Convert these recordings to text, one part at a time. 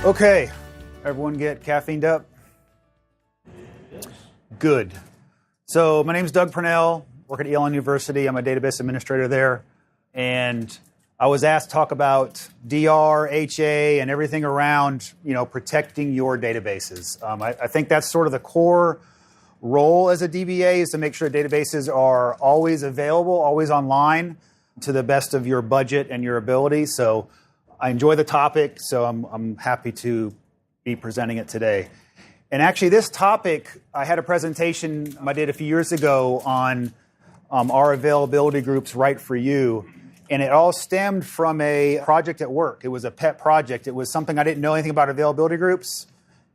Okay, everyone get caffeined up? Good. So my name is Doug Purnell, work at Yale University. I'm a database administrator there. And I was asked to talk about DR, HA, and everything around, protecting your databases. I think that's sort of the core role as a DBA, is to make sure databases are always available, always online, to the best of your budget and your ability. So I enjoy the topic, so I'm happy to be presenting it today. And actually, this topic, I had a presentation I did a few years ago on our availability groups right for you. And it all stemmed from a project at work. It was a pet project. It was something I didn't know anything about availability groups.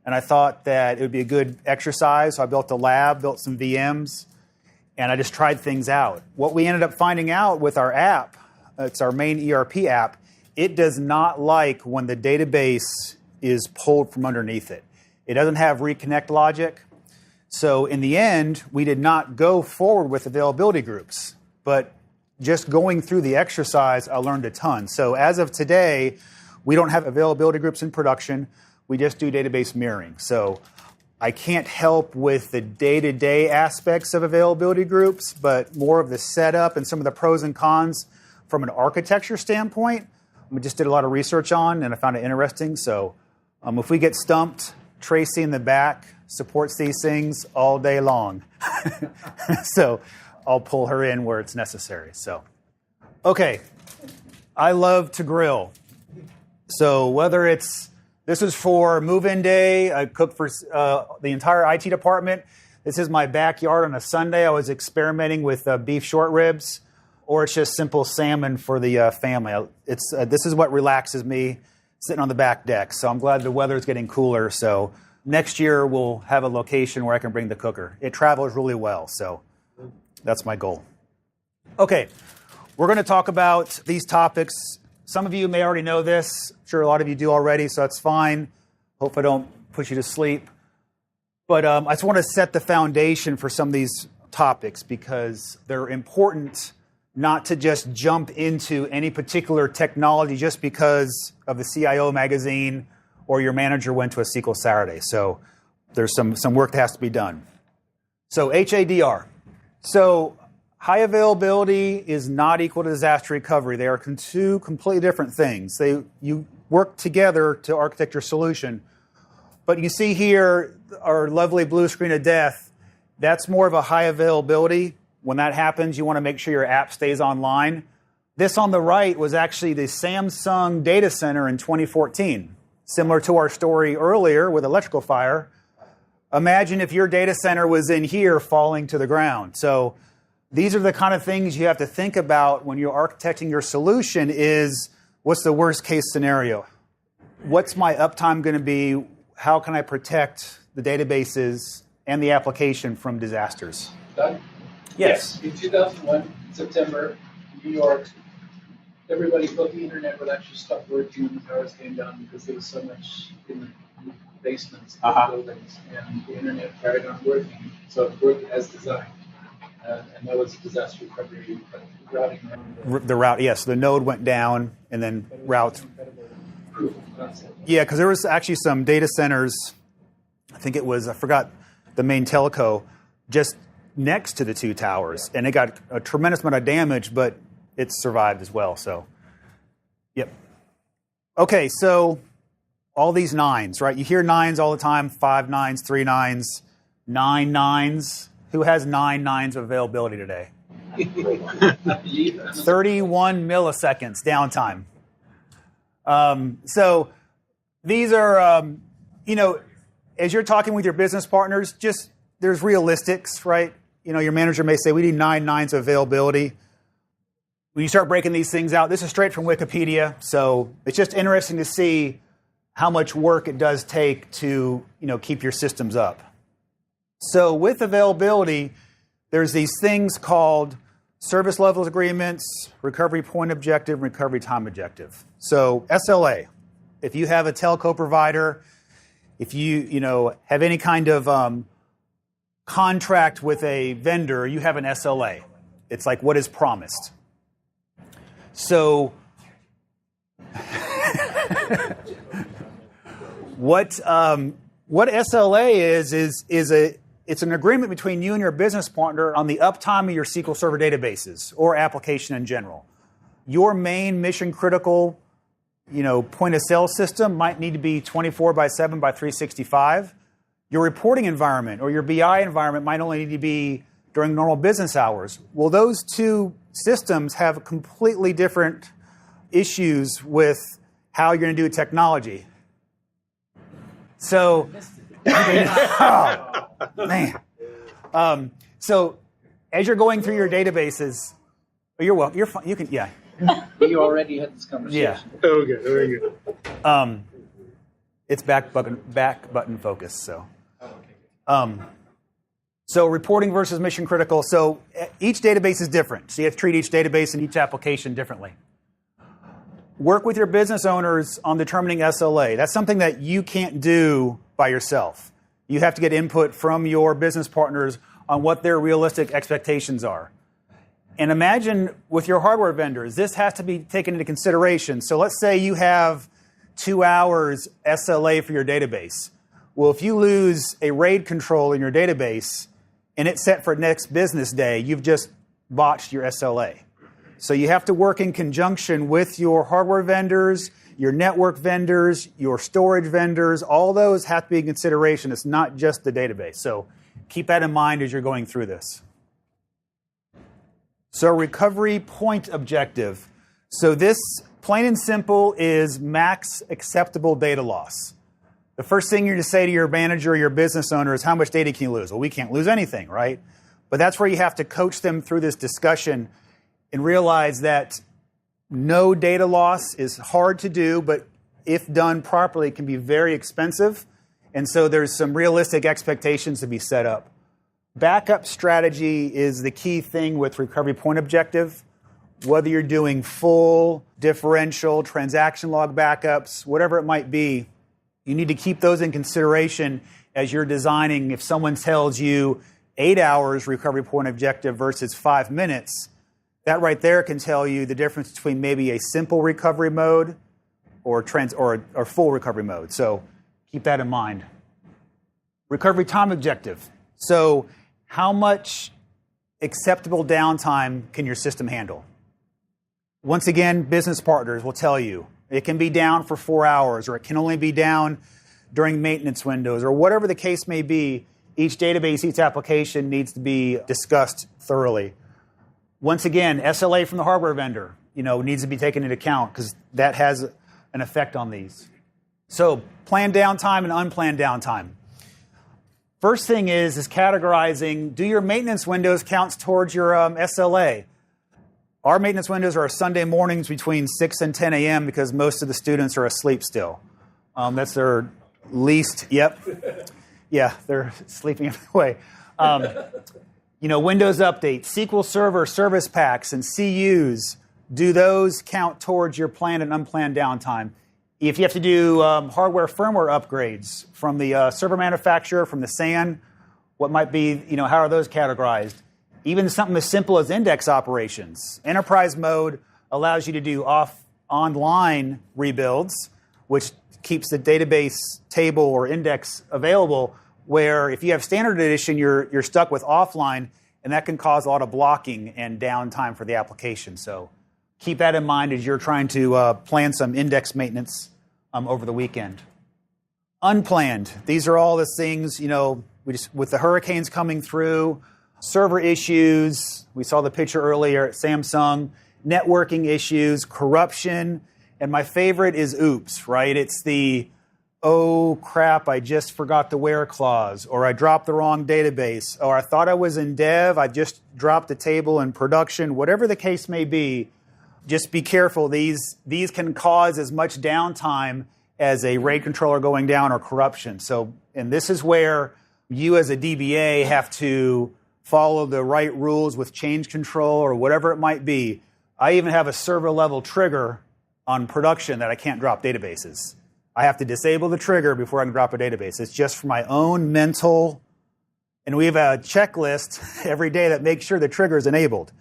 And I thought that it would be a good exercise. So I built a lab, built some VMs, and I just tried things out. What we ended up finding out with our app, it's our main ERP app, it does not like when the database is pulled from underneath it. It doesn't have reconnect logic. So in the end, we did not go forward with availability groups. But just going through the exercise, I learned a ton. So as of today, we don't have availability groups in production. We just do database mirroring. So I can't help with the day-to-day aspects of availability groups, but more of the setup and some of the pros and cons from an architecture standpoint. We just did a lot of research on, and I found it interesting. So if we get stumped, Tracy in the back supports these things all day long. So I'll pull her in where it's necessary. So, okay, I love to grill. So whether this is for move-in day, I cook for the entire IT department. This is my backyard on a Sunday. I was experimenting with beef short ribs, or it's just simple salmon for the family. This is what relaxes me, sitting on the back deck. So I'm glad the weather is getting cooler. So next year we'll have a location where I can bring the cooker. It travels really well, so that's my goal. Okay, we're going to talk about these topics. Some of you may already know this. I'm sure a lot of you do already, so that's fine. Hope I don't push you to sleep. But I just want to set the foundation for some of these topics because they're important, not to just jump into any particular technology just because of the CIO magazine or your manager went to a SQL Saturday. So there's some work that has to be done. So HADR. So high availability is not equal to disaster recovery. They are two completely different things. You work together to architect your solution. But you see here our lovely blue screen of death. That's more of a high availability. When that happens, you want to make sure your app stays online. This on the right was actually the Samsung data center in 2014. Similar to our story earlier with electrical fire. Imagine if your data center was in here falling to the ground. So these are the kind of things you have to think about when you're architecting your solution is, what's the worst case scenario? What's my uptime going to be? How can I protect the databases and the application from disasters? Doug? Yes. In 2001, September, New York, everybody thought the internet would actually stop working when the towers came down because there was so much in the basements of the buildings, and the internet carried on working. So it worked as designed. And that was a disaster recovery routing around the route, yes. The node went down and then route. Yeah, because there was actually some data centers, I forgot the main telco, just next to the two towers. And it got a tremendous amount of damage, but it survived as well. So, yep. Okay, so all these nines, right? You hear nines all the time, 5 nines, 3 nines, 9 nines. Who has 9 nines of availability today? 31 milliseconds downtime. So these are, as you're talking with your business partners, there's realistics, right? Your manager may say, we need 9 nines of availability. When you start breaking these things out, this is straight from Wikipedia, so it's just interesting to see how much work it does take to, keep your systems up. So with availability, there's these things called service levels agreements, recovery point objective, recovery time objective. So SLA, if you have a telco provider, if you have any kind of contract with a vendor, you have an SLA. It's like what is promised. So What SLA it's an agreement between you and your business partner on the uptime of your SQL Server databases or application in general. Your main mission critical, point of sale system might need to be 24/7 by 365. Your reporting environment or your BI environment might only need to be during normal business hours. Well, those two systems have completely different issues with how you're going to do technology. So, oh, man. So, as you're going through your databases, you're welcome. You're fine. You can, yeah. You already had this conversation. Yeah. Okay, very good. It's back button focus. So, so reporting versus mission critical. So each database is different. So you have to treat each database and each application differently. Work with your business owners on determining SLA. That's something that you can't do by yourself. You have to get input from your business partners on what their realistic expectations are. And imagine with your hardware vendors, this has to be taken into consideration. So let's say you have 2 hours SLA for your database. Well, if you lose a RAID control in your database and it's set for next business day, you've just botched your SLA. So you have to work in conjunction with your hardware vendors, your network vendors, your storage vendors. All those have to be in consideration. It's not just the database. So keep that in mind as you're going through this. So recovery point objective. So this, plain and simple, is max acceptable data loss. The first thing you're to say to your manager or your business owner is, how much data can you lose? Well, we can't lose anything, right? But that's where you have to coach them through this discussion and realize that no data loss is hard to do, but if done properly, it can be very expensive. And so there's some realistic expectations to be set up. Backup strategy is the key thing with recovery point objective. Whether you're doing full, differential, transaction log backups, whatever it might be, you need to keep those in consideration as you're designing. If someone tells you 8 hours recovery point objective versus 5 minutes, that right there can tell you the difference between maybe a simple recovery mode or full recovery mode. So keep that in mind. Recovery time objective. So how much acceptable downtime can your system handle? Once again, business partners will tell you it can be down for 4 hours, or it can only be down during maintenance windows, or whatever the case may be. Each database, each application needs to be discussed thoroughly. Once again, SLA from the hardware vendor, needs to be taken into account because that has an effect on these. So planned downtime and unplanned downtime. First thing is categorizing, do your maintenance windows count towards your SLA? Our maintenance windows are Sunday mornings between 6 and 10 a.m. because most of the students are asleep still. That's their least, yep. Yeah, they're sleeping anyway. Windows update, SQL Server service packs, and CUs, do those count towards your planned and unplanned downtime? If you have to do hardware firmware upgrades from the server manufacturer, from the SAN, what might be, how are those categorized? Even something as simple as index operations. Enterprise mode allows you to do online rebuilds, which keeps the database table or index available, where if you have standard edition, you're stuck with offline, and that can cause a lot of blocking and downtime for the application. So keep that in mind as you're trying to plan some index maintenance over the weekend. Unplanned. These are all the things, with the hurricanes coming through, server issues, we saw the picture earlier at Samsung, networking issues, corruption, and my favorite is oops, right? It's the, oh crap, I just forgot the where clause, or I dropped the wrong database, or I thought I was in dev, I just dropped the table in production. Whatever the case may be, just be careful. These can cause as much downtime as a RAID controller going down or corruption. So, and this is where you as a DBA have to follow the right rules with change control or whatever it might be. I even have a server level trigger on production that I can't drop databases. I have to disable the trigger before I can drop a database. It's just for my own mental, and we have a checklist every day that makes sure the trigger is enabled.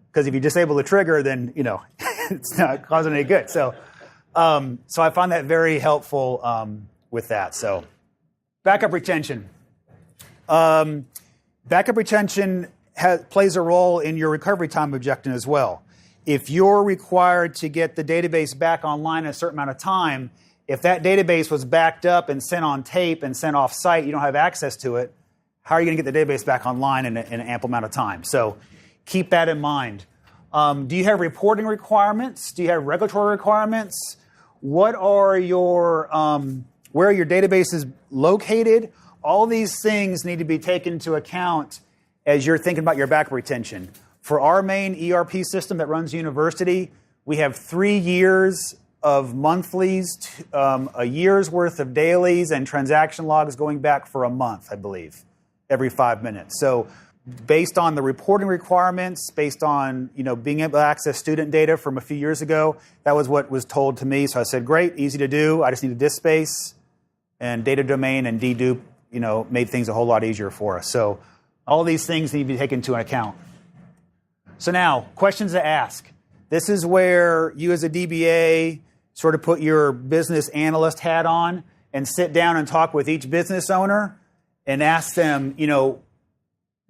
Because if you disable the trigger, then, it's not causing any good. So I find that very helpful with that. So backup retention. Backup retention plays a role in your recovery time objective as well. If you're required to get the database back online in a certain amount of time, if that database was backed up and sent on tape and sent off site, you don't have access to it, how are you going to get the database back online in an ample amount of time? So keep that in mind. Do you have reporting requirements? Do you have regulatory requirements? What are your, where are your databases located? All these things need to be taken into account as you're thinking about your backup retention. For our main ERP system that runs university, we have 3 years of monthlies, a year's worth of dailies, and transaction logs going back for a month, I believe, every 5 minutes. So based on the reporting requirements, based on being able to access student data from a few years ago, that was what was told to me. So I said, great, easy to do. I just need a disk space, and data domain and dedupe, made things a whole lot easier for us. So all these things need to be taken into account. So now, questions to ask. This is where you as a DBA sort of put your business analyst hat on and sit down and talk with each business owner and ask them,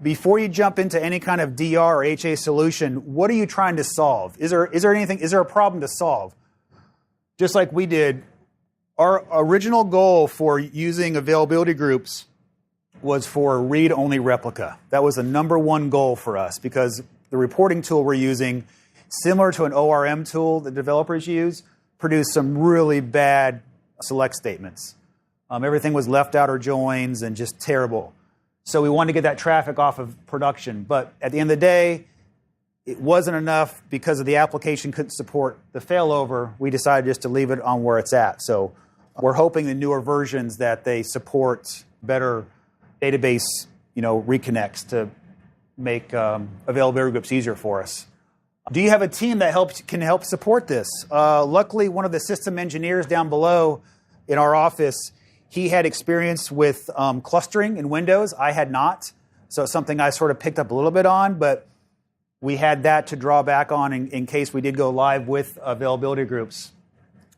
before you jump into any kind of DR or HA solution, what are you trying to solve? Is there a problem to solve? Just like we did, our original goal for using availability groups was for read-only replica. That was the number one goal for us because the reporting tool we're using, similar to an ORM tool that developers use, produced some really bad select statements. Everything was left out or joins and just terrible. So we wanted to get that traffic off of production. But at the end of the day, it wasn't enough because of the application couldn't support the failover. We decided just to leave it on where it's at. So we're hoping the newer versions that they support better database, reconnects to make availability groups easier for us. Do you have a team that can help support this? Luckily, one of the system engineers down below in our office, he had experience with clustering in Windows. I had not. So it's something I sort of picked up a little bit on, but we had that to draw back on in case we did go live with availability groups.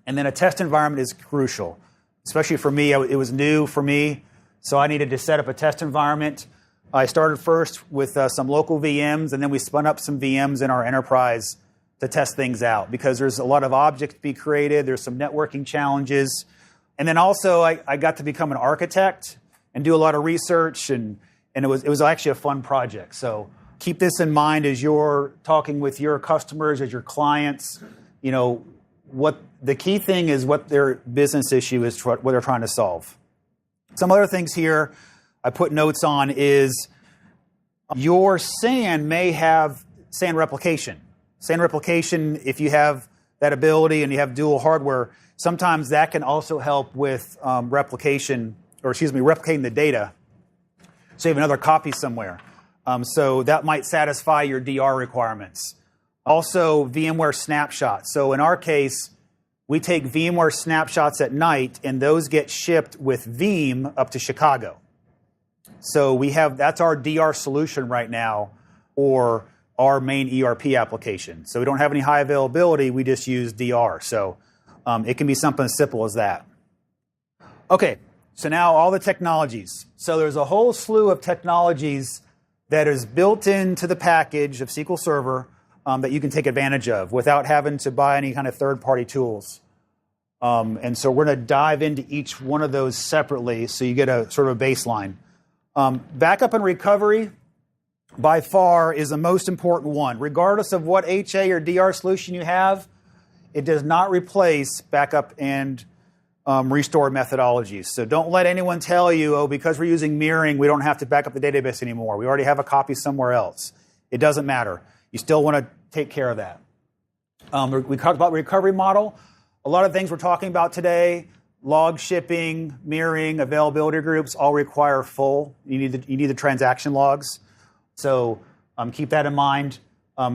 And then a test environment is crucial, especially for me. It was new for me, so I needed to set up a test environment. I started first with some local VMs, and then we spun up some VMs in our enterprise to test things out because there's a lot of objects to be created. There's some networking challenges. And then also I got to become an architect and do a lot of research, and it was actually a fun project. So keep this in mind as you're talking with your customers, as your clients. What the key thing is what their business issue is, what they're trying to solve. Some other things here I put notes on is your SAN may have SAN replication. SAN replication, if you have that ability and you have dual hardware, sometimes that can also help with replicating the data. So you have another copy somewhere. So that might satisfy your DR requirements. Also, VMware snapshots. So in our case, we take VMware snapshots at night, and those get shipped with Veeam up to Chicago. So that's our DR solution right now, or our main ERP application. So we don't have any high availability, we just use DR. So it can be something as simple as that. Okay, so now all the technologies. So there's a whole slew of technologies that is built into the package of SQL Server that you can take advantage of without having to buy any kind of third-party tools. And so we're going to dive into each one of those separately so you get a sort of a baseline. Backup and recovery, by far, is the most important one. Regardless of what HA or DR solution you have, it does not replace backup and restore methodologies. So don't let anyone tell you, because we're using mirroring, we don't have to back up the database anymore. We already have a copy somewhere else. It doesn't matter. You still want to take care of that. We talked about the recovery model. A lot of things we're talking about today, log shipping, mirroring, availability groups, all require full. You need the transaction logs. So keep that in mind.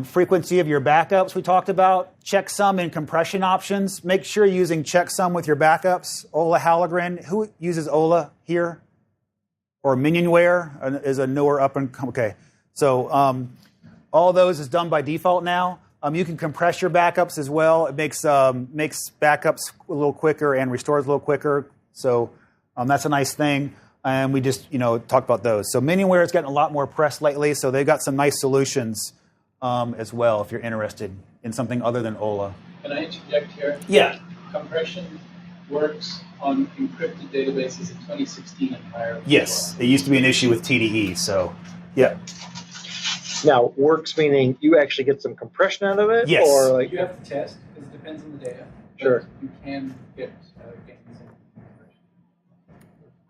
Frequency of your backups we talked about. Checksum and compression options. Make sure you're using checksum with your backups. Ola Hallegren. Who uses Ola here? Or Minionware is a newer up and come. Okay. So all those is done by default now. You can compress your backups as well. It makes backups a little quicker and restores a little quicker. So that's a nice thing. And we just, talked about those. So Miniware has gotten a lot more press lately. So they've got some nice solutions as well if you're interested in something other than Ola. Can I interject here? Yeah. Compression works on encrypted databases in 2016 and higher. Yes, it used to be an issue with TDE. So, yeah. Now, works meaning you actually get some compression out of it? Yes. Or like, you have to test because it depends on the data. Sure. You can get gains in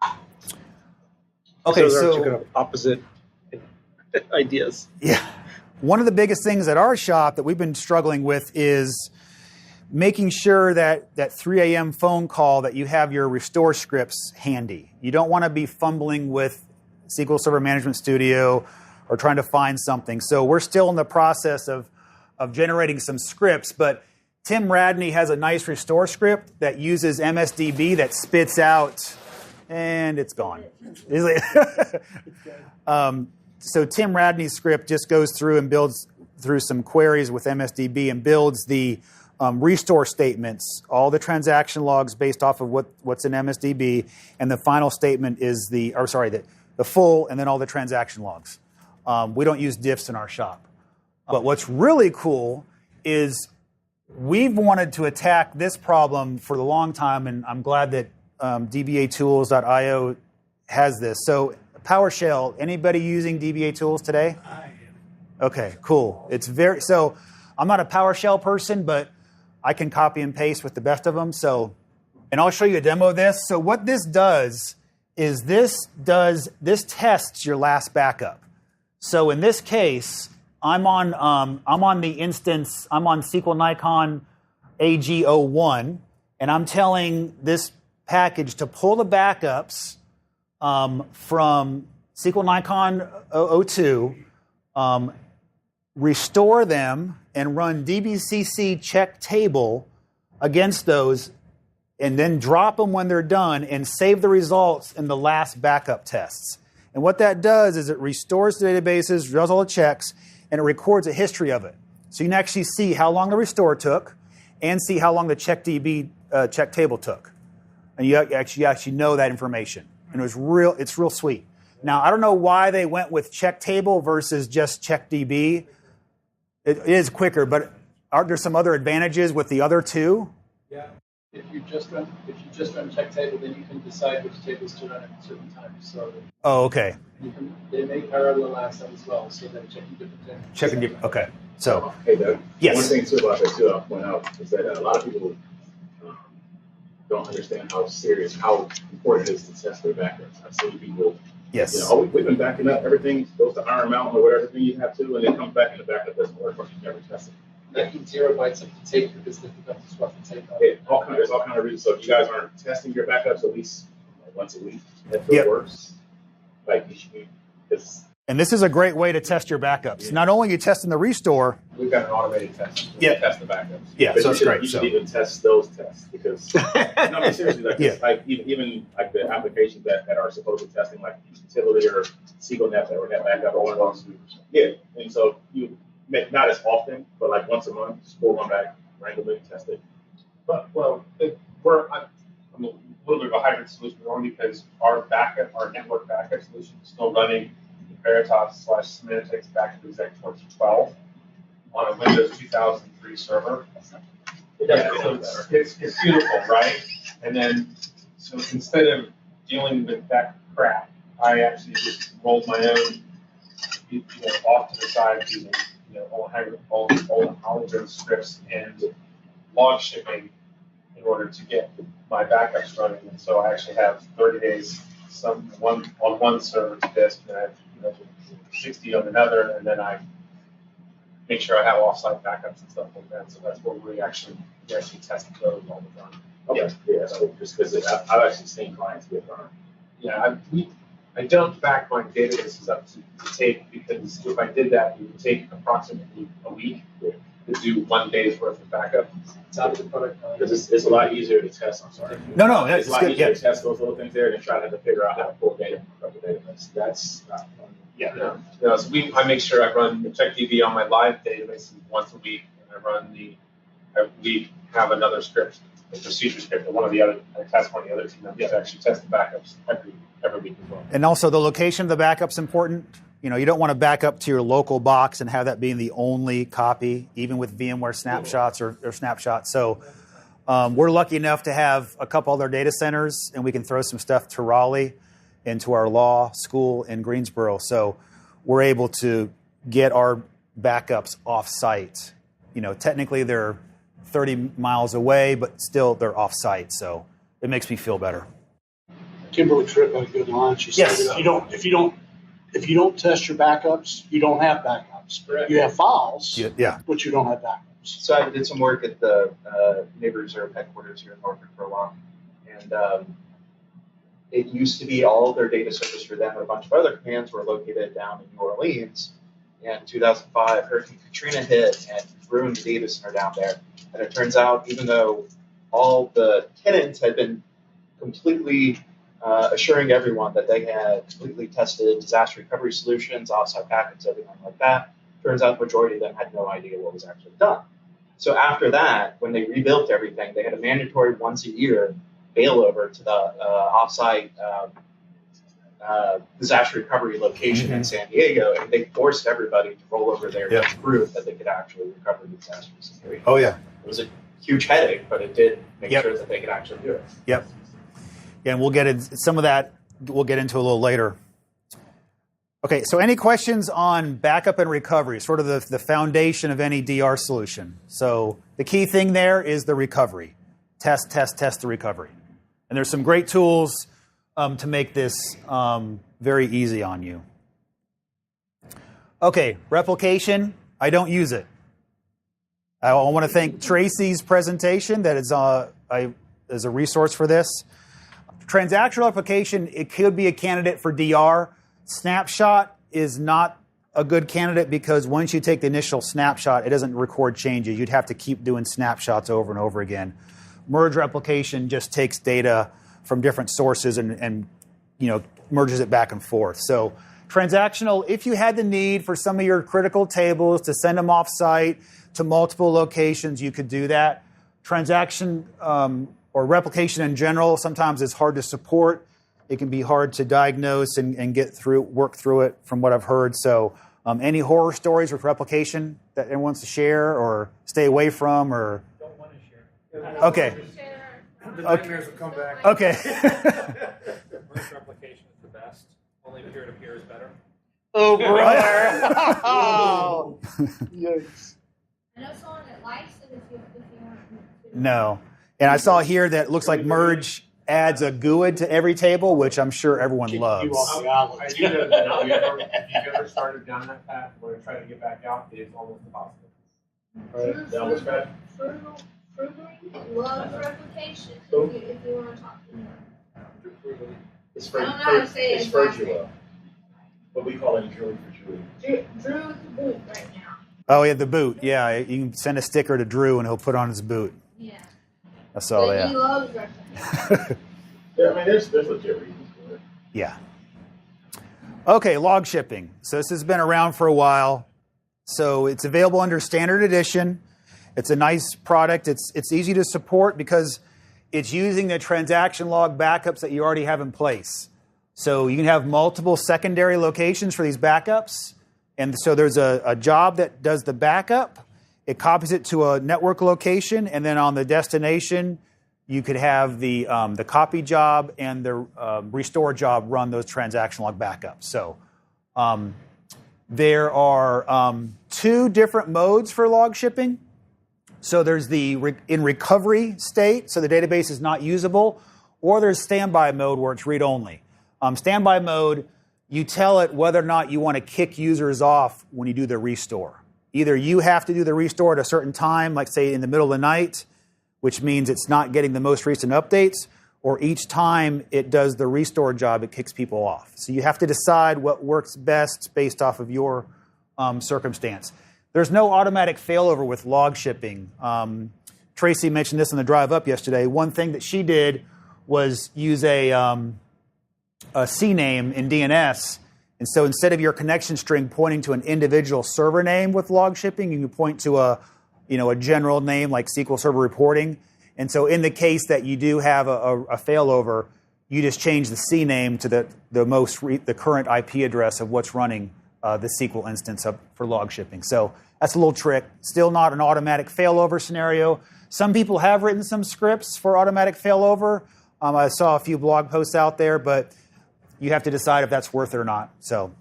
compression. Okay, those are two so kind of opposite ideas. yeah, one of the biggest things at our shop that we've been struggling with is making sure that 3 a.m. phone call that you have your restore scripts handy. You don't want to be fumbling with SQL Server Management Studio or trying to find something. So we're still in the process of generating some scripts, but Tim Radney has a nice restore script that uses MSDB that spits out, and it's gone. So Tim Radney's script just goes through and builds through some queries with MSDB and builds the restore statements, all the transaction logs based off of what's in MSDB, and the final statement is the full, and then all the transaction logs. We don't use diffs in our shop. But what's really cool is we've wanted to attack this problem for a long time, and I'm glad that dbatools.io has this. So PowerShell, anybody using DBA tools today? I am. Okay, cool. So I'm not a PowerShell person, but I can copy and paste with the best of them. So, and I'll show you a demo of this. So what this does is this tests your last backup. So in this case, I'm on the instance, I'm on SQL Nikon AG01, and I'm telling this package to pull the backups from SQL Nikon 02, restore them, and run dbcc check table against those, and then drop them when they're done and save the results in the last backup tests. And what that does is it restores the databases, does all the checks, and it records a history of it. So you can actually see how long the restore took and see how long the checkDB check table took. And you actually know that information. And it's real sweet. Now, I don't know why they went with check table versus just checkDB. It is quicker, but aren't there some other advantages with the other two? Yeah. If you just run check table, then you can decide which tables to run at certain times. So Okay. They make parallel last as well, so they're checking different tables. Checking different. Okay. So. Hey, Doug. Yes. One thing too about that too, I'll point out is that a lot of people don't understand how important it is to test their backups. I've seen people. Yes. We've been backing up. Everything goes to Iron Mountain or whatever thing you have to, and then comes back and the backup doesn't work, but you never test it. That means 0 bytes of the tape because they forgot to swap the tape out. There's all kind of reasons. So if you guys aren't testing your backups at least once a week, if it works, like you should be. And this is a great way to test your backups. Not only are you testing the restore. We've got an automated test. Yeah. Test the backups. Yeah, but so it's great. You should even test those tests because, no, I mean, seriously, even like the applications that are supposed to testing, like utility or SQLnet or net backup or one of those. Yeah, and so you not as often, but like once a month, just pull one back, randomly test it. But I'm a little bit of a hybrid solution only because our network backup solution is still running Veritas/Symantec back to exec 2012 on a Windows 2003 server. It's beautiful, right? And then, so instead of dealing with that crap, I actually just rolled my own, off to the side using, old Hologen scripts and log shipping in order to get my backups running. And so I actually have 30 days on one server to disk, and I have 60 on another, and then I make sure I have offsite backups and stuff like that. So that's what we actually test those all the time. Okay. Yeah. So just because I've actually seen clients get burned. Yeah, I don't back my databases up to tape because if I did that, it would take approximately a week to do 1 day's worth of backup. It's out of the product. Because it's a lot easier to test. I'm sorry. No, it's it's a lot good. easier Yeah. to test those little things there than trying to figure out how to pull data from the database. That's not fun. Yeah. So I make sure I run CheckDB on my live databases once a week, and we have another script the procedure script, and one of the other team members actually test the backups every week as well. And also the location of the backup's important. You know, you don't want to back up to your local box and have that being the only copy, even with VMware snapshots or snapshots. So we're lucky enough to have a couple other data centers, and we can throw some stuff to Raleigh into our law school in Greensboro. So we're able to get our backups off-site. You know, technically they're 30 miles away, but still they're off-site. So it makes me feel better. Kimberly Tripp had a good line. She said, Yes. if you don't test your backups, you don't have backups. Correct. You have files, Yeah. but you don't have backups. So I did some work at the Navy Reserve headquarters here in Norfolk for a while, and it used to be all of their data centers for them and a bunch of other commands were located down in New Orleans. And in 2005, Hurricane Katrina hit and ruined the data center down there. And it turns out, even though all the tenants had been completely assuring everyone that they had completely tested disaster recovery solutions, offsite backups, everything like that, turns out the majority of them had no idea what was actually done. So after that, when they rebuilt everything, they had a mandatory once a year failover to the offsite disaster recovery location in San Diego, and they forced everybody to roll over there to prove that they could actually recover the disaster situation. Oh, yeah. It was a huge headache, but it did make sure that they could actually do it. Yep. Yeah, and we'll get into some of that. We'll get into a little later. Okay, so any questions on backup and recovery, sort of the foundation of any DR solution? So the key thing there is the recovery. Test the recovery. And there's some great tools to make this very easy on you. Okay, replication. I don't use it. I want to thank Tracy's presentation that is a resource for this. Transactional replication, it could be a candidate for DR. Snapshot is not a good candidate because once you take the initial snapshot, it doesn't record changes. You'd have to keep doing snapshots over and over again. Merge replication just takes data from different sources and merges it back and forth. So transactional, if you had the need for some of your critical tables to send them off-site to multiple locations, you could do that. Transaction or replication in general sometimes is hard to support. It can be hard to diagnose and work through it from what I've heard. So any horror stories with replication that anyone wants to share or stay away from or? Don't want to share. Okay. The nightmares will come back. Okay. Merge replication is the best. Only peer-to-peer is better. Oh, brother. Oh. Yikes. I know someone that likes it if you want to. No. And I saw here that it looks like merge adds a GUID to every table, which I'm sure everyone loves. I do know that if you've ever started down that path where trying to get back out, it's almost impossible. That was bad. Frugally loves replication. If you want to talk to him. It's I don't know how to say it it's exactly. Virgula. But we call it Julie for Julie. Drew with the boot right now. Oh, yeah, the boot. Yeah, you can send a sticker to Drew and he'll put on his boot. Yeah. That's all, But yeah. he loves replication. Yeah, I mean, there's legit reasons for it. Yeah. Okay, log shipping. So this has been around for a while. So it's available under Standard Edition. It's a nice product. It's easy to support because it's using the transaction log backups that you already have in place. So you can have multiple secondary locations for these backups. And so there's a job that does the backup. It copies it to a network location, and then on the destination, you could have the copy job and the restore job run those transaction log backups. So there are 2 different modes for log shipping. So there's the in recovery state, so the database is not usable, or there's standby mode where it's read-only. Standby mode, you tell it whether or not you want to kick users off when you do the restore. Either you have to do the restore at a certain time, like say in the middle of the night, which means it's not getting the most recent updates, or each time it does the restore job, it kicks people off. So you have to decide what works best based off of your circumstance. There's no automatic failover with log shipping. Tracy mentioned this on the drive up yesterday. One thing that she did was use a CNAME in DNS. And so instead of your connection string pointing to an individual server name with log shipping, you can point to a general name like SQL Server reporting. And so in the case that you do have a failover, you just change the CNAME to the current IP address of what's running the SQL instance for log shipping. So that's a little trick. Still not an automatic failover scenario. Some people have written some scripts for automatic failover. I saw a few blog posts out there, but you have to decide if that's worth it or not. So,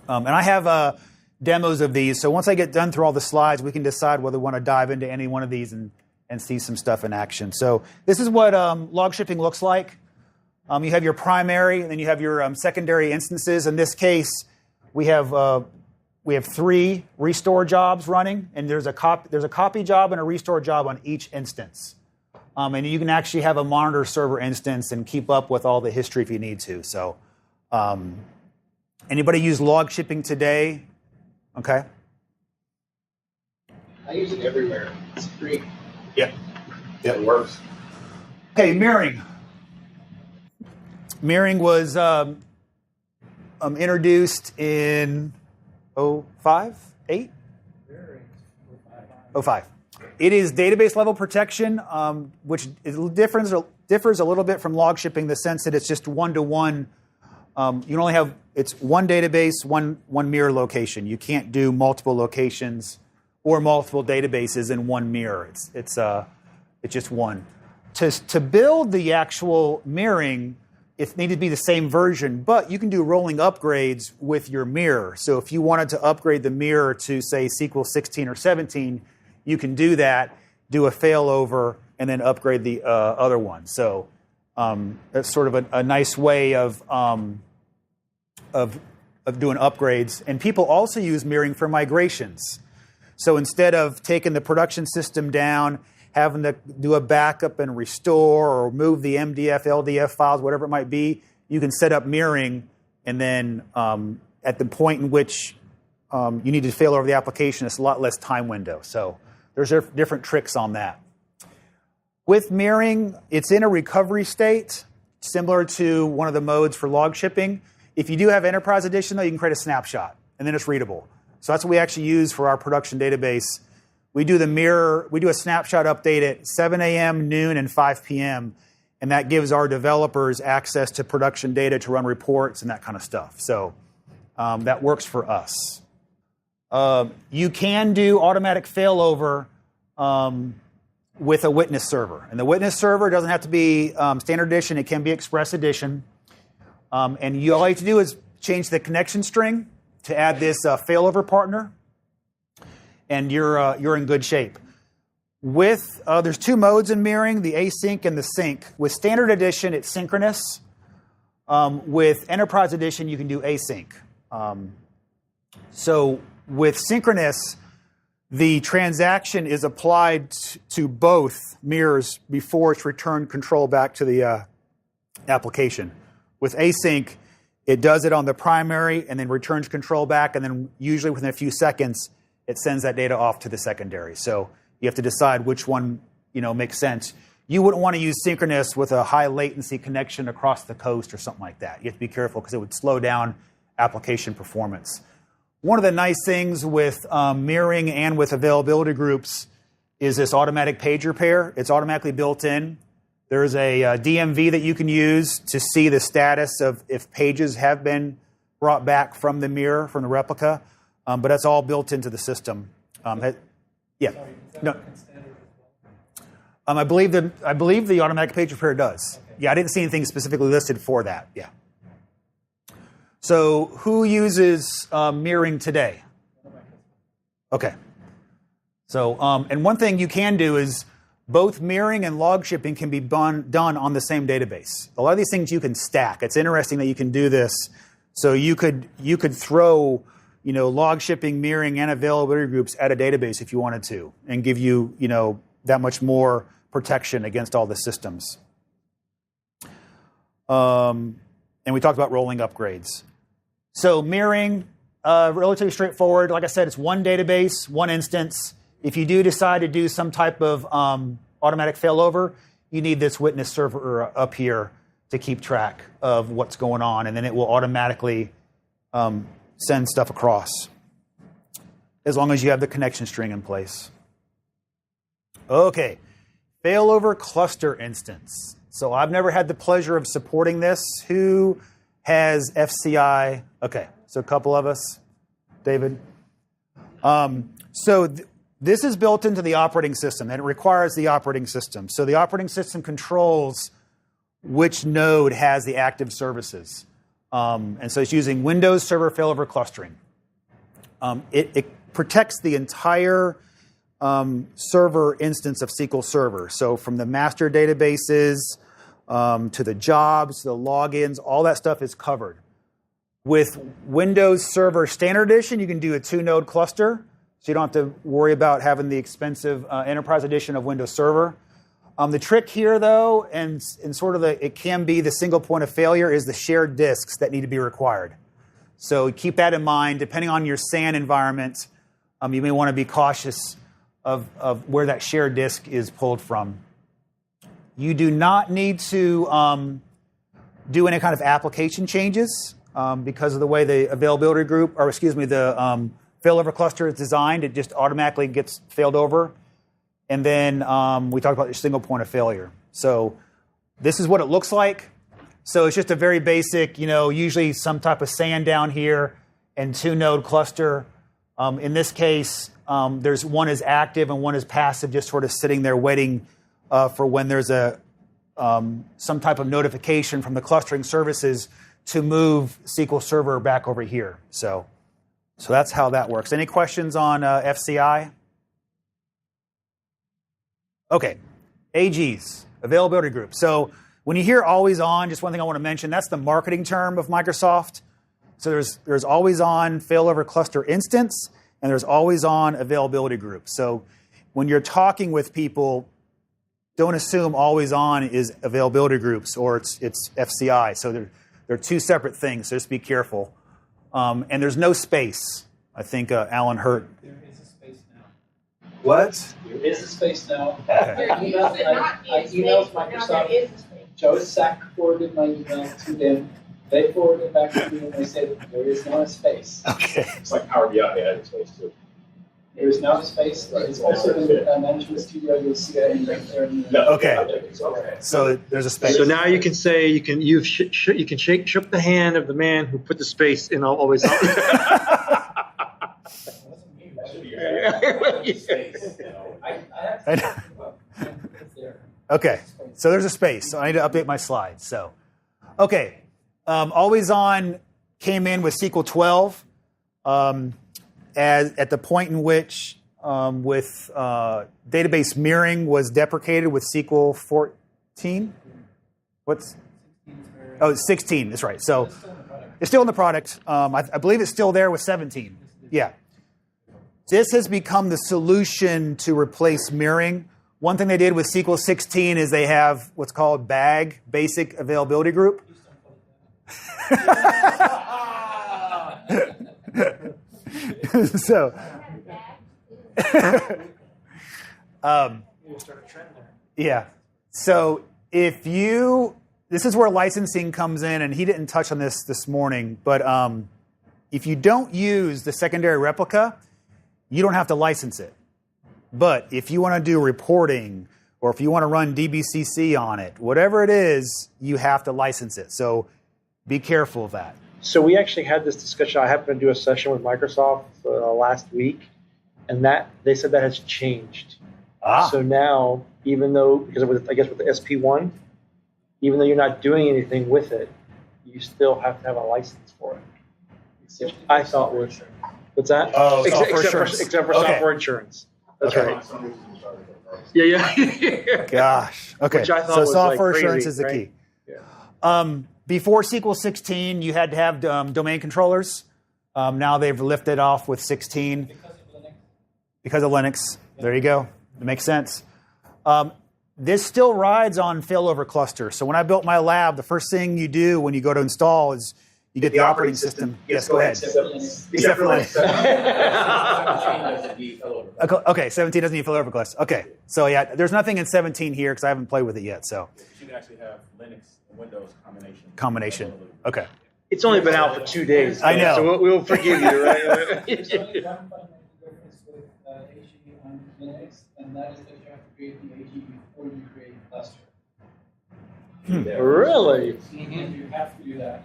and I have demos of these. So once I get done through all the slides, we can decide whether we want to dive into any one of these and see some stuff in action. So this is what log shipping looks like. You have your primary, and then you have your secondary instances. In this case, we have 3 restore jobs running, and there's a copy job and a restore job on each instance. And you can actually have a monitor server instance and keep up with all the history if you need to. So, anybody use log shipping today? Okay. I use it everywhere. It's free. Yeah. It works. Okay, mirroring. Mirroring was introduced in 05, 8? 05. It is database level protection, which differs a little bit from log shipping in the sense that it's just one-to-one. You only have, it's one database, one mirror location. You can't do multiple locations or multiple databases in one mirror. It's just one. To build the actual mirroring, it needed to be the same version, but you can do rolling upgrades with your mirror. So if you wanted to upgrade the mirror to, say, SQL 16 or 17, you can do that, do a failover, and then upgrade the other one. So that's sort of a nice way of doing upgrades. And people also use mirroring for migrations. So instead of taking the production system down, having to do a backup and restore or move the MDF, LDF files, whatever it might be, you can set up mirroring, and then at the point in which you need to fail over the application, it's a lot less time window. So there's different tricks on that. With mirroring, it's in a recovery state, similar to one of the modes for log shipping. If you do have Enterprise Edition, though, you can create a snapshot, and then it's readable. So that's what we actually use for our production database. We do a snapshot update at 7 a.m., noon, and 5 p.m., and that gives our developers access to production data to run reports and that kind of stuff. So that works for us. You can do automatic failover with a witness server. And the witness server doesn't have to be standard edition. It can be express edition. And all you have to do is change the connection string to add this failover partner, and you're in good shape. There's 2 modes in mirroring, the async and the sync. With standard edition, it's synchronous. With Enterprise Edition, you can do async. So with synchronous, the transaction is applied to both mirrors before it's returned control back to the application. With async, it does it on the primary and then returns control back, and then usually within a few seconds, it sends that data off to the secondary. So you have to decide which one makes sense. You wouldn't want to use synchronous with a high latency connection across the coast or something like that. You have to be careful because it would slow down application performance. One of the nice things with mirroring and with availability groups is this automatic pager pair. It's automatically built in. There's a DMV that you can use to see the status of if pages have been brought back from the mirror, from the replica, but that's all built into the system. Yeah. No. I believe the automatic pager pair does. Yeah, I didn't see anything specifically listed for that. Yeah. So who uses mirroring today? Okay. So, and one thing you can do is both mirroring and log shipping can be done on the same database. A lot of these things you can stack. It's interesting that you can do this. So you could throw, log shipping, mirroring, and availability groups at a database if you wanted to, and give you, that much more protection against all the systems. And we talked about rolling upgrades. So mirroring, relatively straightforward. Like I said, it's one database, one instance. If you do decide to do some type of automatic failover, you need this witness server up here to keep track of what's going on, and then it will automatically send stuff across, as long as you have the connection string in place. Okay, failover cluster instance. So I've never had the pleasure of supporting this. Who has FCI? Okay, so a couple of us. David? This is built into the operating system, and it requires the operating system. So the operating system controls which node has the active services. And so it's using Windows Server failover clustering. It protects the entire server instance of SQL Server. So from the master databases to the jobs, to the logins, all that stuff is covered. With Windows Server Standard Edition, you can do a 2-node cluster, so you don't have to worry about having the expensive Enterprise Edition of Windows Server. The trick here, though, and sort of it can be the single point of failure, is the shared disks that need to be required. So keep that in mind. Depending on your SAN environment, you may want to be cautious of where that shared disk is pulled from. You do not need to do any kind of application changes because of the way the availability group, or excuse me, the failover cluster is designed. It just automatically gets failed over. And then we talked about the single point of failure. So this is what it looks like. So it's just a very basic, usually some type of SAN down here and 2-node cluster. In this case, there's one is active and one is passive, just sort of sitting there waiting for when there's some type of notification from the clustering services to move SQL Server back over here. So that's how that works. Any questions on FCI? Okay, AGs, availability group. So when you hear always on, just one thing I want to mention, that's the marketing term of Microsoft. So there's always on failover cluster instance, and there's always on availability group. So when you're talking with people, don't assume always on is availability groups or it's FCI. So they're two separate things, so just be careful. And there's no space. I think Alan Hurt. There is a space now. What? There is a space now. Okay. I emailed Microsoft. Joe Sack forwarded my email to them. They forwarded it back to me and they said there is now a space. Okay. It's like Power BI added space too. There is now a space. It's also in the Management Studio. You'll see that in right there. Okay. So there's a space. So now you can say you can shook the hand of the man who put the space in always on. Okay, so there's a space. So I need to update my slides. So, okay, always on came in with SQL 12 as at the point in which with database mirroring was deprecated with SQL 14. What's 16. That's right. So it's still in the product. I believe it's still there with 17. Yeah. This has become the solution to replace mirroring. One thing they did with SQL 16 is they have what's called BAG, Basic Availability Group. So, yeah. So this is where licensing comes in, and he didn't touch on this morning, but if you don't use the secondary replica, you don't have to license it. But if you want to do reporting or if you want to run DBCC on it, whatever it is, you have to license it. So be careful of that. So we actually had this discussion. I happened to do a session with Microsoft last week, and they said that has changed. So now, even though, because with the SP1, even though you're not doing anything with it, you still have to have a license for it. Which I thought was, what's that? Oh, except for software insurance. That's right. Yeah. Gosh. Okay. Which I thought so was software crazy, assurance is the key. Yeah. Before SQL 16, you had to have domain controllers. Now they've lifted off with 16. Because of Linux. There you go. It makes sense. This still rides on failover cluster. So when I built my lab, the first thing you do when you go to install is you get the operating system. Yes, go ahead. Except for Linux. Okay, 17 doesn't need failover cluster. Okay, so yeah, there's nothing in 17 here because I haven't played with it yet. So you can actually have Linux and Windows combination. Okay. It's only been out for 2 days. I know. So we'll forgive you, right? There's only one fundamental difference with AG on Linux, and that is that you have to create the AG before you Really? You have to do that.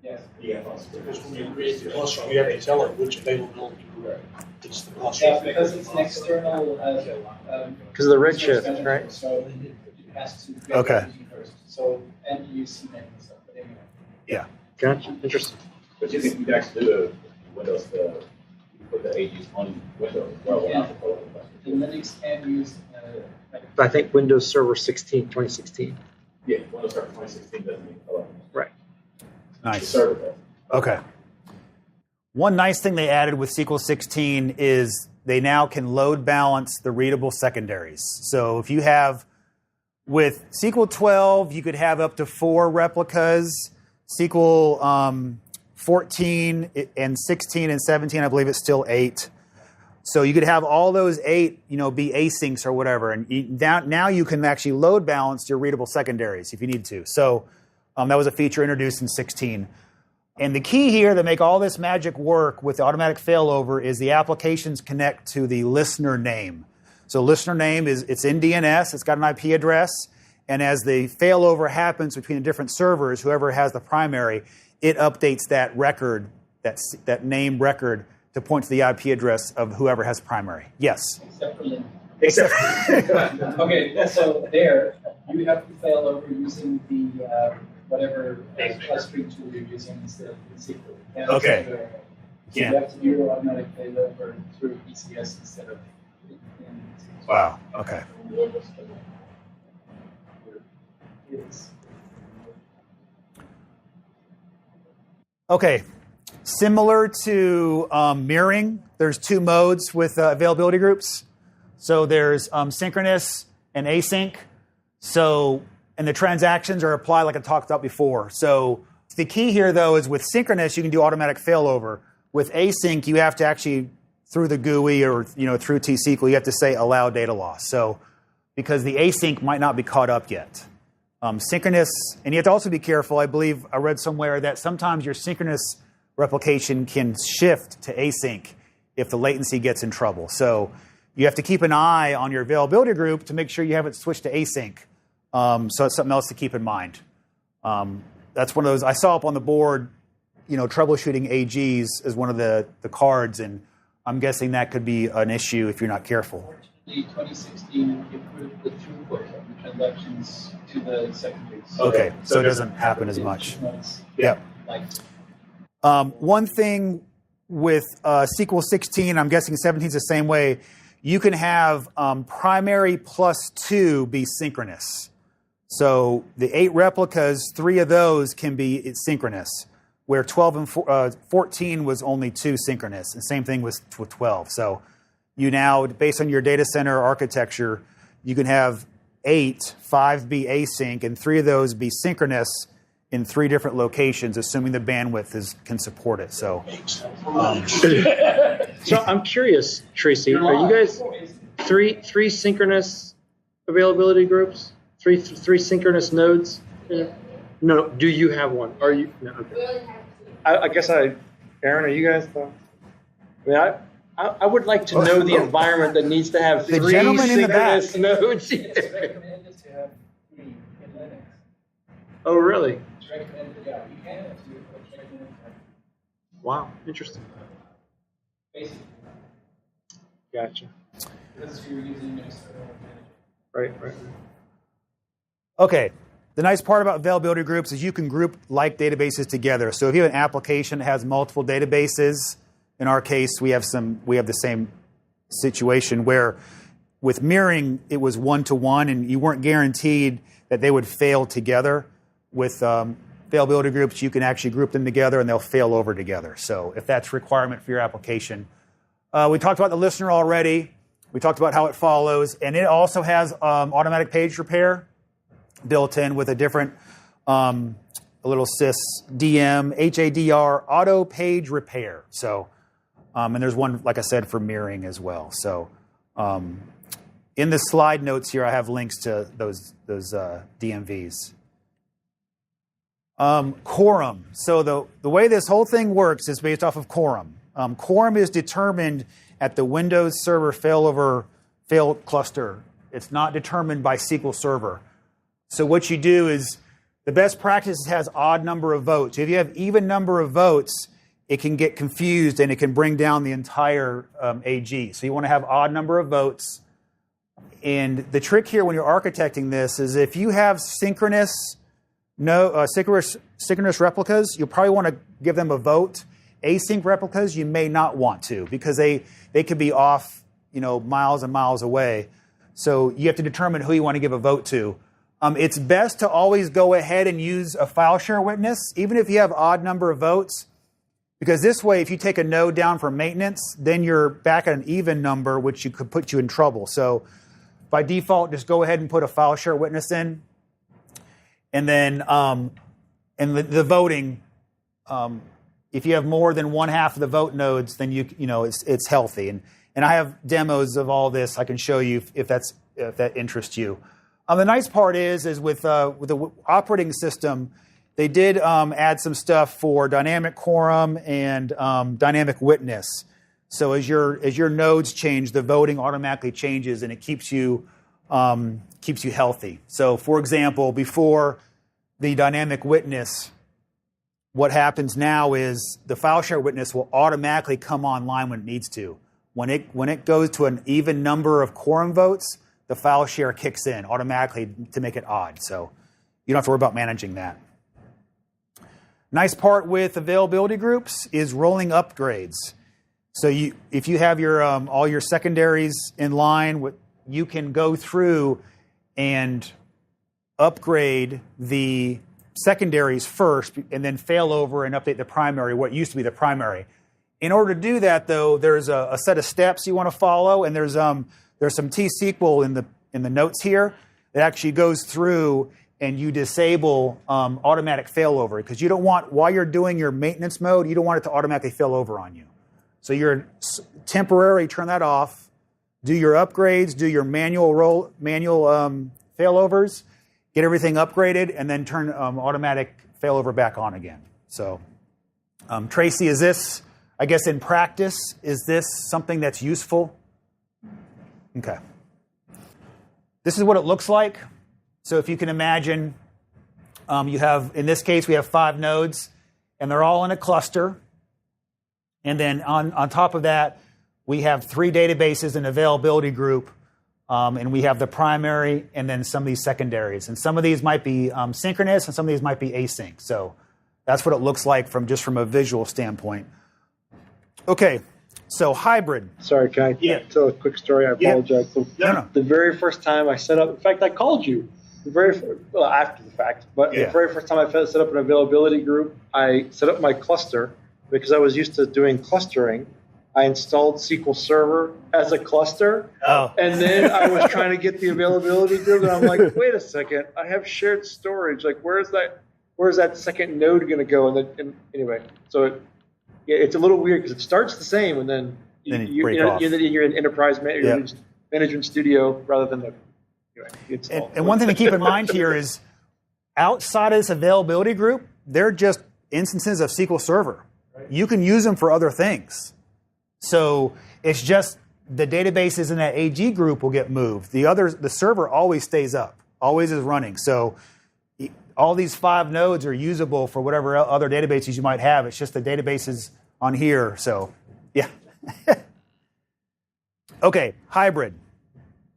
Yes. Yeah. Because when you create the cluster, you have to tell it which availability group it's the cluster. Yeah, because it's an external. Because of the redshift, right? So it has to get Okay. everything first. So and you see that and stuff. But anyway. Yeah. Gotcha. Interesting. But you can actually do the Windows, you put the AGs on Windows as well. Yeah. The Linux can use. I think Windows Server 16, 2016. Yeah, Windows Server 2016 doesn't need color. Right. The Nice. server does. Okay. One nice thing they added with SQL 16 is they now can load balance the readable secondaries. So if you have, with SQL 12, you could have up to 4 replicas. SQL 14 and 16 and 17, I believe it's still 8. So you could have all those 8, be asyncs or whatever. And now you can actually load balance your readable secondaries if you need to. So that was a feature introduced in 16. And the key here to make all this magic work with the automatic failover is the applications connect to the listener name. So listener name it's in DNS, it's got an IP address, and as the failover happens between the different servers, whoever has the primary, it updates that record, that name record, to point to the IP address of whoever has primary. Yes? Except for Linux. Except Okay, so there, you have to fail over using the whatever clustering tool you're using instead of the SQL. You can't Okay. do it. So Yeah. you have to do your automatic failover through ECS instead of in SQL. Wow, okay. It's- Okay, similar to mirroring, there's 2 modes with availability groups. So there's synchronous and async. And the transactions are applied like I talked about before. So the key here, though, is with synchronous, you can do automatic failover. With async, you have to actually, through the GUI or through T-SQL, you have to say allow data loss. So because the async might not be caught up yet. Synchronous, and you have to also be careful. I believe I read somewhere that sometimes your synchronous replication can shift to async if the latency gets in trouble. So you have to keep an eye on your availability group to make sure you haven't switched to async. So it's something else to keep in mind. That's one of those I saw up on the board. Troubleshooting AGs is one of the cards, and I'm guessing that could be an issue if you're not careful. Unfortunately, 2016 improved the throughput of the transactions to the secondaries. Okay, so it doesn't happen as much. Yeah. Like, one thing with SQL 16, I'm guessing 17 is the same way. You can have primary plus 2 be synchronous. So the 8 replicas, 3 of those can be synchronous, where 12 and 14 was only 2 synchronous. And same thing with 12. So you now, based on your data center architecture, you can have 5 be async, and 3 of those be synchronous in 3 different locations, assuming the bandwidth can support it. So, So I'm curious, Tracy, are you guys three synchronous availability groups? Three synchronous nodes? No, do you have one? Are you? No, okay. I guess Aaron, are you guys? I would like to know the environment that needs to have The 3 gentleman in the synchronous back. nodes. it's recommended to have 3 in Linux. Oh, really? It's recommended, yeah, you can have 2, but it's recommended to have Wow, interesting. basically, Gotcha. because you're using external management. Right. okay. The nice part about availability groups is you can group like databases together. So if you have an application that has multiple databases, in our case, we have the same situation where with mirroring, it was 1-to-1, and you weren't guaranteed that they would fail together. With availability groups, you can actually group them together, and they'll fail over together. So if that's a requirement for your application. We talked about the listener already. We talked about how it follows, and it also has automatic page repair built in with a different, a little sys DM, HADR, auto page repair. So, and there's one, like I said, for mirroring as well. So, in the slide notes here, I have links to those DMVs. Quorum. So the way this whole thing works is based off of quorum. Quorum is determined at the Windows Server failover fail cluster. It's not determined by SQL Server. So what you do is the best practice has odd number of votes. If you have even number of votes, it can get confused and it can bring down the entire AG. So you want to have odd number of votes. And the trick here when you're architecting this is if you have synchronous replicas, you'll probably want to give them a vote. Async replicas, you may not want to because they could be off, miles and miles away. So you have to determine who you want to give a vote to. It's best to always go ahead and use a file share witness, even if you have odd number of votes, because this way, if you take a node down for maintenance, then you're back at an even number, which could put you in trouble. So by default, just go ahead and put a file share witness in. And then the voting, if you have more than one half of the vote nodes, then it's healthy. And I have demos of all this. I can show you if that interests you. The nice part is with the operating system, they did add some stuff for dynamic quorum and dynamic witness. So as your nodes change, the voting automatically changes and it keeps you healthy. So for example, before the dynamic witness, what happens now is the file share witness will automatically come online when it needs to. When it goes to an even number of quorum votes, the file share kicks in automatically to make it odd. So you don't have to worry about managing that. Nice part with availability groups is rolling upgrades. So if you have your all your secondaries in line, you can go through and upgrade the secondaries first and then fail over and update the primary, what used to be the primary. In order to do that, though, there's a set of steps you want to follow, and there's some T-SQL in the notes here that actually goes through and you disable automatic failover because you don't want, while you're doing your maintenance mode, you don't want it to automatically fail over on you. So you're temporarily turn that off, do your upgrades, do your manual failovers, get everything upgraded, and then turn automatic failover back on again. So Tracy, is this, I guess in practice, is this something that's useful? Okay. This is what it looks like. So if you can imagine, you have, in this case, we have 5 nodes, and they're all in a cluster. And then on top of that, we have 3 databases in availability group, and we have the primary and then some of these secondaries. And some of these might be synchronous, and some of these might be async. So that's what it looks like from a visual standpoint. Okay. So hybrid. Sorry, can I tell a quick story? I apologize. Yeah. The very first time I set up, in fact, I called you after the fact, but the very first time I set up an availability group, I set up my cluster because I was used to doing clustering. I installed SQL Server as a cluster, and then I was trying to get the availability group, and I'm like, wait a second, I have shared storage. Like, where's that second node going to go? And anyway, so it's a little weird because it starts the same, and then you're in enterprise management studio rather than the. And one thing to keep in mind here is outside of this availability group, they're just instances of SQL Server. Right. You can use them for other things. So it's just the databases in that AG group will get moved. The server always stays up, always is running. So all these 5 nodes are usable for whatever other databases you might have. It's just the databases on here. So, yeah. Okay, hybrid.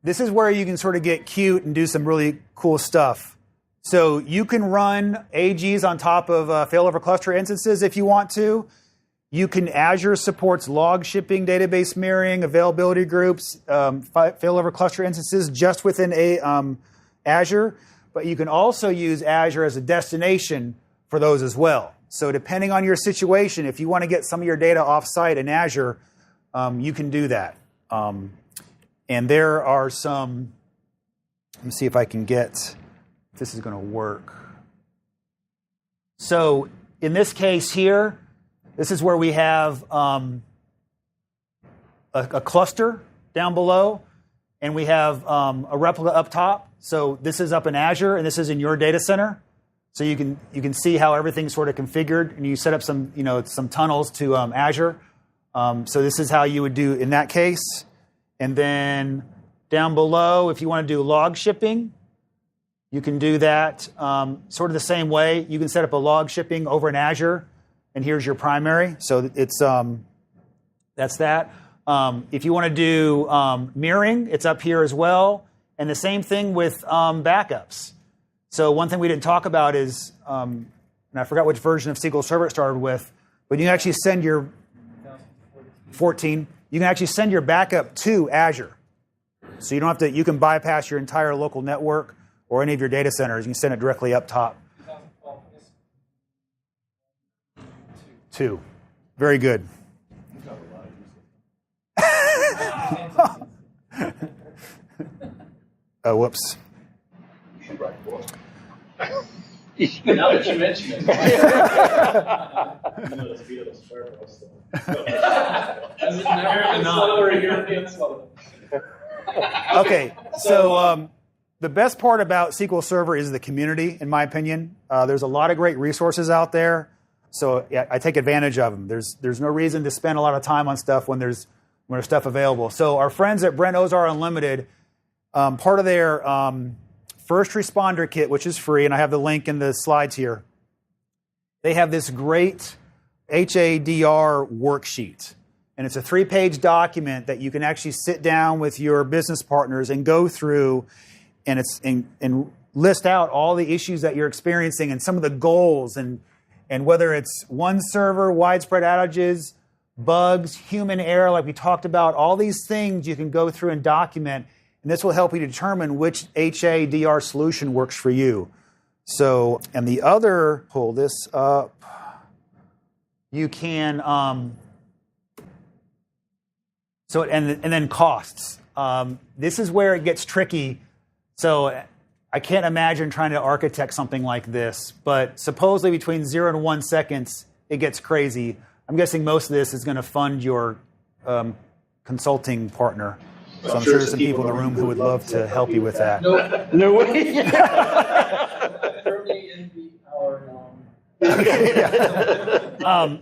This is where you can sort of get cute and do some really cool stuff. So you can run AGs on top of failover cluster instances if you want to. Azure supports log shipping, database mirroring, availability groups, failover cluster instances just within Azure. But you can also use Azure as a destination for those as well. So depending on your situation, if you want to get some of your data off-site in Azure, you can do that. And there are some, let me see if I can get, if this is going to work. So in this case here, this is where we have a cluster down below, and we have a replica up top. So this is up in Azure, and this is in your data center. So you can see how everything's sort of configured, and you set up some tunnels to Azure. So this is how you would do in that case. And then down below, if you want to do log shipping, You can do that sort of the same way. You can set up a log shipping over in Azure, and here's your primary. So it's that's that. If you want to do mirroring, it's up here as well. And the same thing with backups. So one thing we didn't talk about is, and I forgot which version of SQL Server it started with, but you can actually send your 14. You can actually send your backup to Azure. So you don't have to. You can bypass your entire local network or any of your data centers. You can send it directly up top. 2. Very good. Oh, whoops. Now that you mention it. Okay, so the best part about SQL Server is the community, in my opinion. There's a lot of great resources out there, so I take advantage of them. There's no reason to spend a lot of time on stuff when there's stuff available. So our friends at Brent Ozar Unlimited, part of their first responder kit, which is free, and I have the link in the slides here, they have this great HADR worksheet. And it's a 3-page document that you can actually sit down with your business partners and go through and list out all the issues that you're experiencing and some of the goals and whether it's one server, widespread outages, bugs, human error, like we talked about, all these things you can go through and document, and this will help you determine which HADR solution works for you. So, and the other, pull this up, you can, so, and then costs. This is where it gets tricky. So I can't imagine trying to architect something like this, but supposedly between 0 and 1 seconds, it gets crazy. I'm guessing most of this is going to fund your consulting partner. So I'm sure there's some people in the room who would love to help you with that. No way. Firmly in the hour long.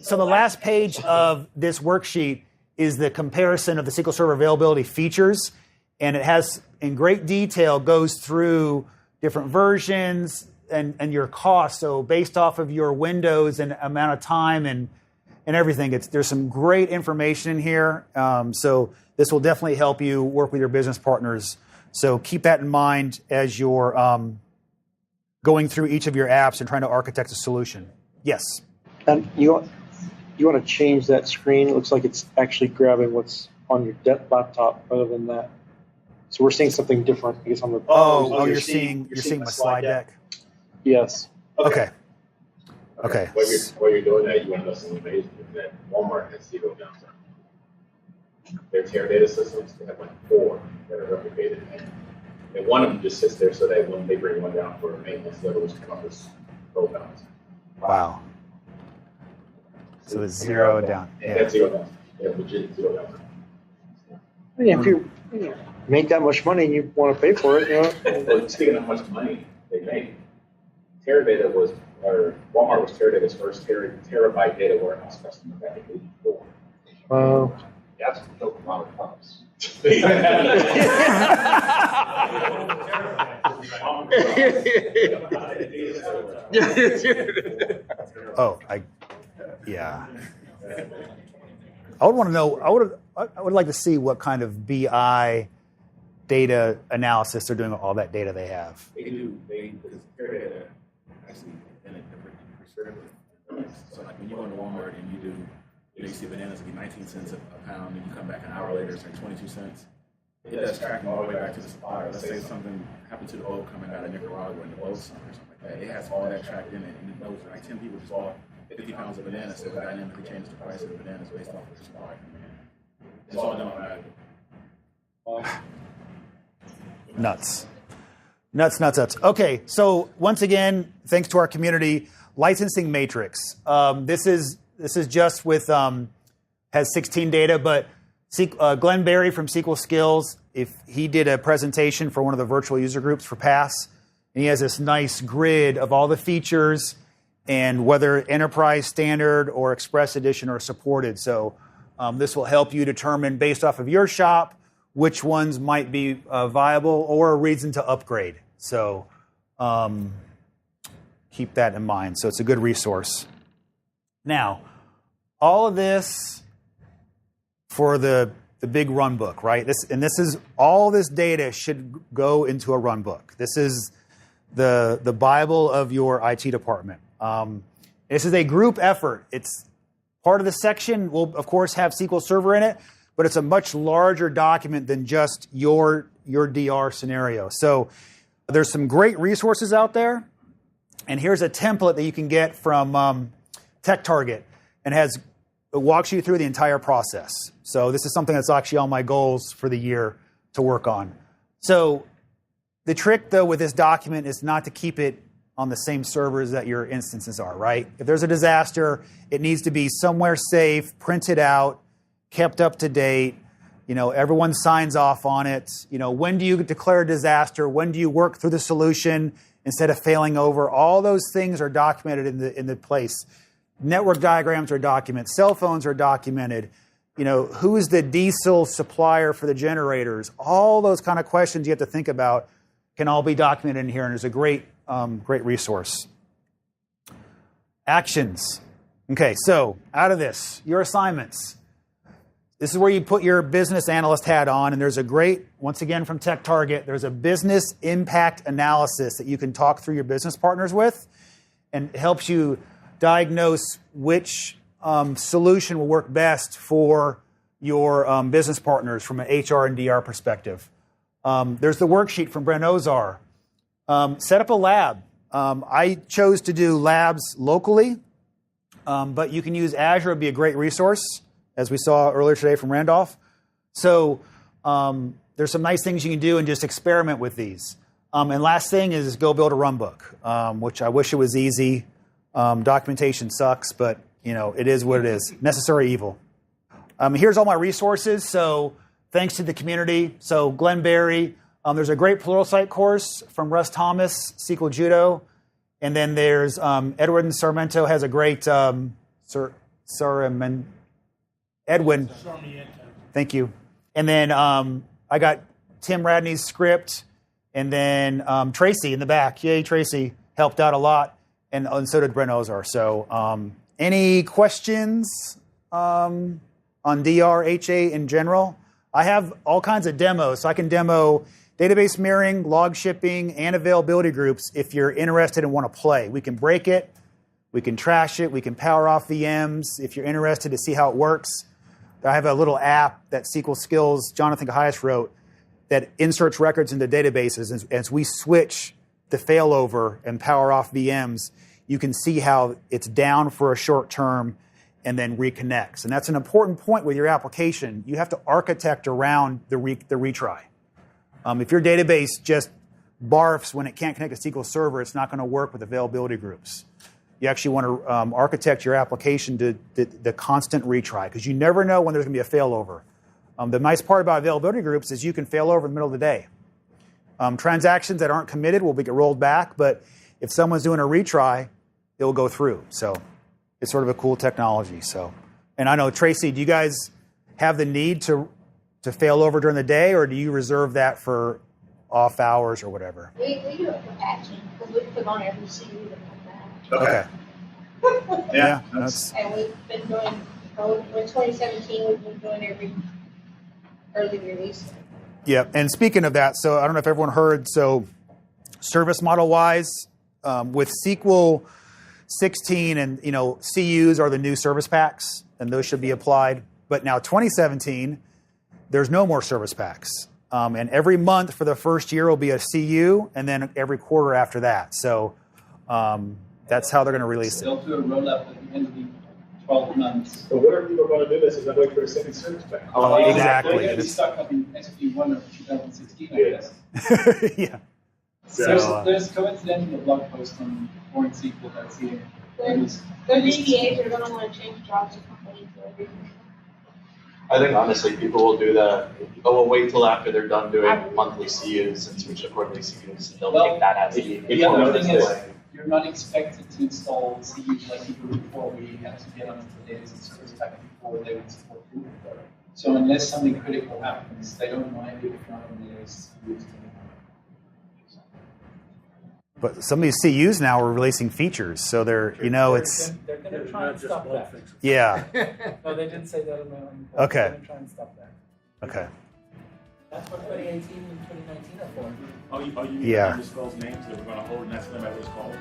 So the last page of this worksheet is the comparison of the SQL Server availability features, and it has, in great detail, goes through different versions and your costs. So based off of your windows and amount of time and everything, there's some great information in here. So this will definitely help you work with your business partners. So keep that in mind as you're going through each of your apps and trying to architect a solution. Yes? And you want to change that screen. It looks like it's actually grabbing what's on your laptop rather than that. So we're seeing something different, I guess, on the. You're seeing my slide deck? Yes. Okay. Okay. While you're doing that, you want to know something amazing is that Walmart has 0 downtime. Their Teradata systems, they have like 4 that are replicated, and one of them just sits there so that when they bring one down for maintenance, the other ones come up as low balance. Wow. So it's 0 down. Yeah, that's 0 down. Yeah, legit 0 down. Yeah, if you make that much money and you want to pay for it, Well, speaking of how much money they make, Teradata was, or Walmart was Teradata's first terabyte data warehouse customer back in '84. That's a lot of props. Yeah. I would want to know. I would like to see what kind of BI data analysis they're doing with all that data they have. They do. Because Teradata actually in a different perspective. So like when you go into Walmart and you see bananas be 19 cents a pound, and you come back an hour later, it's like 22 cents. It does tracking all the way back to the supplier. Let's say something happened to the boat coming out of Nicaragua in the boat summer or something like that. It has all that tracked in it, and it knows that like 10 people just bought 50 pounds of bananas, so it dynamically changes the price of the bananas based off of the supply coming in. It's all done automatically. Nuts. Okay, so once again, thanks to our community, licensing matrix. This is just with has 16 data, but Glenn Berry from SQL Skills, if he did a presentation for one of the virtual user groups for PASS, and he has this nice grid of all the features and whether Enterprise Standard or Express Edition are supported. So this will help you determine, based off of your shop, which ones might be viable or a reason to upgrade. So keep that in mind. So it's a good resource. Now, all of this for the big run book, right? This is all this data should go into a run book. This is the Bible of your IT department. This is a group effort. It's part of the section will, of course, have SQL Server in it, but it's a much larger document than just your DR scenario. So there's some great resources out there, and here's a template that you can get from TechTarget, and it walks you through the entire process. So this is something that's actually on my goals for the year to work on. So the trick, though, with this document is not to keep it on the same servers that your instances are, right? If there's a disaster, it needs to be somewhere safe, printed out, kept up to date. Everyone signs off on it. When do you declare a disaster? When do you work through the solution instead of failing over? All those things are documented in the place. Network diagrams are documented. Cell phones are documented. Who is the diesel supplier for the generators? All those kind of questions you have to think about can all be documented in here, and there's a great resource. Actions. Okay, so out of this, your assignments. This is where you put your business analyst hat on, and there's a great, once again from TechTarget, there's a business impact analysis that you can talk through your business partners with, and it helps you diagnose which solution will work best for your business partners from an HR and DR perspective. There's the worksheet from Brent Ozar. Set up a lab. I chose to do labs locally, but you can use Azure. It would be a great resource, as we saw earlier today from Randolph. So there's some nice things you can do and just experiment with these. And last thing is go build a run book, which I wish it was easy. Documentation sucks, but it is what it is. Necessary evil. Here's all my resources. So thanks to the community. So Glenn Berry, there's a great Pluralsight course from Russ Thomas, SQL Judo. And then there's Edwin Sarmiento has a great Edwin. Thank you. And then I got Tim Radney's script, and then Tracy in the back. Yay, Tracy helped out a lot. And so did Brent Ozar. So any questions on DR, HA in general? I have all kinds of demos. So I can demo database mirroring, log shipping, and availability groups if you're interested and want to play. We can break it. We can trash it. We can power off VMs if you're interested to see how it works. I have a little app that SQL Skills, Jonathan Cahias wrote, that inserts records into databases. As we switch the failover and power off VMs, you can see how it's down for a short term and then reconnects. And that's an important point with your application. You have to architect around the retry. If your database just barfs when it can't connect to SQL Server, it's not going to work with availability groups. You actually want to architect your application to the constant retry, because you never know when there's going to be a failover. The nice part about availability groups is you can fail over in the middle of the day. Transactions that aren't committed will get rolled back, but if someone's doing a retry, it will go through. So it's sort of a cool technology. So, and I know, Tracy, do you guys have the need to fail over during the day, or do you reserve that for off hours or whatever? We do it for action, because we put on every CU that comes out. Okay. Yeah, that's. And we've been doing, in 2017, we've been doing every early release. Yeah, and speaking of that, so I don't know if everyone heard, so service model-wise, with SQL 16 and, CUs are the new service packs, and those should be applied. But now 2017, there's no more service packs. And every month for the first year will be a CU, and then every quarter after that. So that's how they're going to release it. They'll do a roll-up at the end of the 12 months. So what are people going to do this is not wait for the second service pack? Oh, exactly. They're going to be stuck up in SP1 of 2016, I guess. Yeah. There's coincidentally a blog post on foreignsql.ca. The DBAs are going to want to change jobs and companies for everything. I think honestly, people will do that. We'll wait till after they're done doing monthly CUs and switch to quarterly CUs. They'll take that as the other thing is, you're not expected to install CUs like you do before. We have to get on the data and service pack before they would support you. So unless something critical happens, they don't mind if you're not on the CUs. But some of these CUs now are releasing features, so they're it's They're going to try and stop that. yeah. No, they didn't say that in my own. Okay. They're going to try and stop that. Okay. That's what 2018 and 2019 are for. Oh, you need Yeah. to undisclosed names that we're going to hold, and that's no matter what it's called.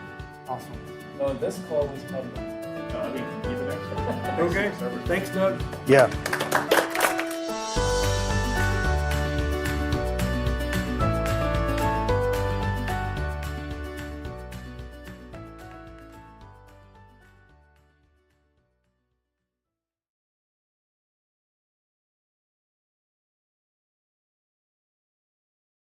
Awesome. No, this call was public. I mean, keep it extra. Okay, thanks, Doug. Yeah.